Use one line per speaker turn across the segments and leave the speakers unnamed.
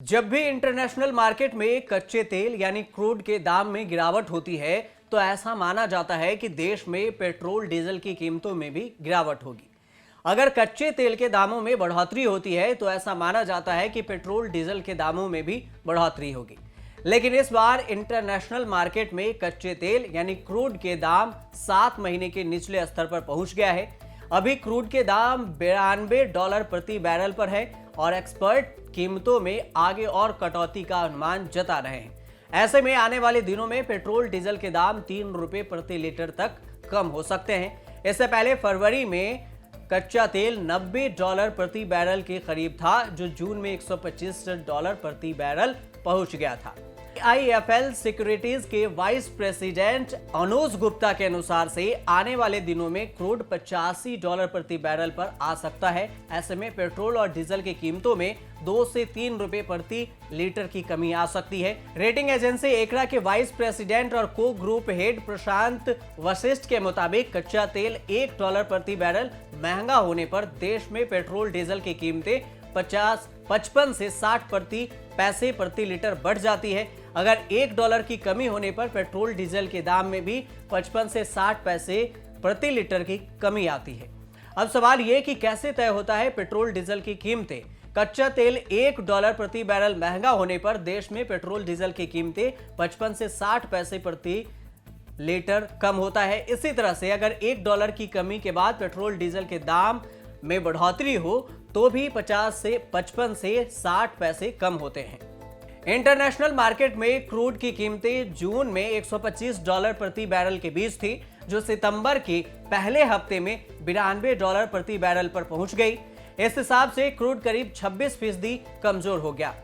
जब भी international market में कच्चे तेल यानी क्रूड के दाम में गिरावट होती है तो ऐसा माना जाता है कि देश में पेट्रोल डीजल की कीमतों में भी गिरावट होगी। अगर कच्चे तेल के दामों में बढ़ोतरी होती है तो ऐसा माना जाता है कि पेट्रोल डीजल के दामों में भी बढ़ोतरी होगी। लेकिन इस बार इंटरनेशनल मार्केट में कच्चे तेल यानी क्रूड के दाम 7 महीने के निचले स्तर पर पहुंच गया है। अभी क्रूड के दाम $92 प्रति बैरल पर है और एक्सपर्ट कीमतों में आगे और कटौती का अनुमान जता रहे हैं। ऐसे में आने वाले दिनों में पेट्रोल डीजल के दाम $3 प्रति लीटर तक कम हो सकते हैं। इससे पहले फरवरी में कच्चा तेल $90 प्रति बैरल के करीब था, जो जून में $125 प्रति बैरल पहुंच गया था। IIFL सिक्योरिटीज के वाइस प्रेसिडेंट अनुज गुप्ता के अनुसार से आने वाले दिनों में क्रूड $85 प्रति बैरल पर आ सकता है। ऐसे में पेट्रोल और डीजल की कीमतों में 2 से 3 रुपए प्रति लीटर की कमी आ सकती है। रेटिंग एजेंसी एकरा के वाइस प्रेसिडेंट और को ग्रुप हेड प्रशांत वशिष्ठ के मुताबिक कच्चा तेल $1 प्रति बैरल महंगा होने पर देश में पेट्रोल डीजल की कीमतें 55 से 60 पैसे प्रति लीटर बढ़ जाती है। अगर $1 की कमी होने पर पेट्रोल डीजल के दाम में भी 55 से 60 पैसे प्रति लीटर की कमी आती है। अब सवाल ये कि कैसे तय होता है पेट्रोल डीजल की कीमतें। कच्चा तेल $1 प्रति बैरल महंगा होने पर देश में पेट्रोल डीजल की कीमतें 55 से 60 पैसे प्रति लीटर कम होता है। इसी तरह से अगर $1 की कमी के बाद पेट्रोल डीजल के दाम में बढ़ोतरी हो तो भी 55 से 60 पैसे कम होते हैं। इंटरनेशनल मार्केट में क्रूड की कीमतें जून में $125 प्रति बैरल के बीच थी, जो सितंबर के पहले हफ्ते में $92 प्रति बैरल पर पहुंच गई। इस हिसाब से क्रूड करीब 26% कमजोर हो गया।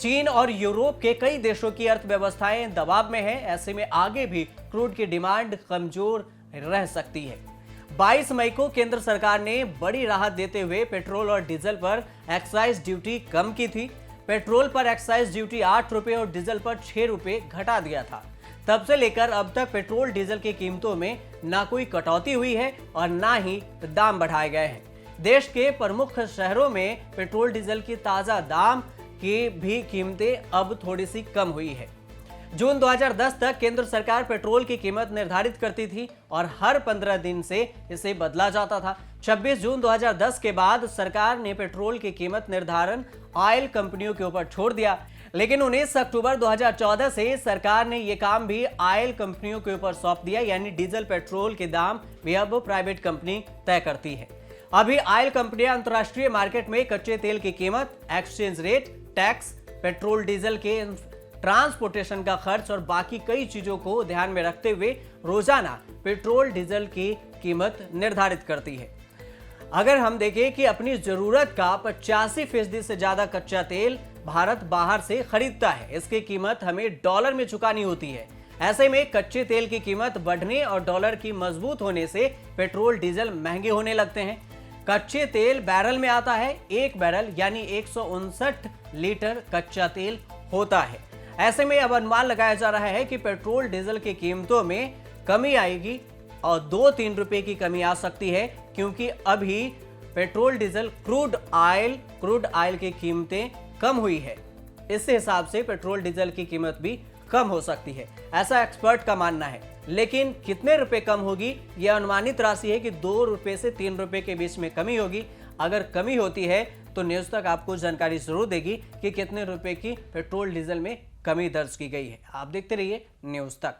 चीन और यूरोप के कई देशों की अर्थव्यवस्थाएं दबाव में हैं। ऐसे में आगे भी क्रूड की डिमांड कमजोर रह सकती है। 22 मई को केंद्र सरकार ने बड़ी राहत देते हुए पेट्रोल और डीजल पर एक्साइज ड्यूटी कम की थी। पेट्रोल पर एक्साइज ड्यूटी ₹8 और डीजल पर ₹6 घटा दिया था। तब से लेकर अब तक पेट्रोल डीजल की कीमतों में ना कोई कटौती हुई है और ना ही दाम बढ़ाए गए हैं। देश के प्रमुख शहरों में पेट्रोल डीजल की ताजा दाम की भी कीमतें अब थोड़ी सी कम हुई है। जून 2010 तक केंद्र सरकार पेट्रोल की कीमत निर्धारित करती थी और हर 15 दिन से इसे बदला जाता था। 26 जून 2010 के बाद सरकार ने पेट्रोल की कीमत निर्धारण ऑयल कंपनियों के ऊपर छोड़ दिया, लेकिन 19 अक्टूबर 2014 से सरकार ने यह काम भी ऑयल कंपनियों के ऊपर सौंप दिया, यानी डीजल पेट्रोल के दाम भी अब प्राइवेट कंपनी तय करती है। अभी ऑयल कंपनियां अंतर्राष्ट्रीय मार्केट में कच्चे तेल की कीमत, exchange rate, tax, petrol diesel के ट्रांसपोर्टेशन का खर्च और बाकी कई चीजों को ध्यान में रखते हुए रोजाना पेट्रोल डीजल की कीमत निर्धारित करती है। अगर हम देखें कि अपनी जरूरत का 85% से ज्यादा कच्चा तेल भारत बाहर से खरीदता है, इसकी कीमत हमें डॉलर में चुकानी होती है। ऐसे में कच्चे तेल की कीमत बढ़ने और डॉलर की मजबूत होने से पेट्रोल डीजल महंगे होने लगते हैं। कच्चे तेल बैरल में आता है। एक बैरल यानी 159 लीटर कच्चा तेल होता है। ऐसे में अब अनुमान लगाया जा रहा है कि पेट्रोल डीजल की कीमतों में कमी आएगी और 2-3 रुपए की कमी आ सकती है, क्योंकि अभी पेट्रोल डीजल क्रूड ऑयल की कीमतें कम हुई है। इस हिसाब से पेट्रोल डीजल की कीमत भी कम हो सकती है, ऐसा एक्सपर्ट का मानना है। लेकिन कितने रुपए कम होगी, यह अनुमानित राशि है कि ₹2 से ₹3 के बीच में कमी होगी। अगर कमी होती है तो न्यूज तक आपको जानकारी जरूर देगी कि कितने रुपए की पेट्रोल डीजल में कमी दर्ज की गई है। आप देखते रहिए न्यूज तक।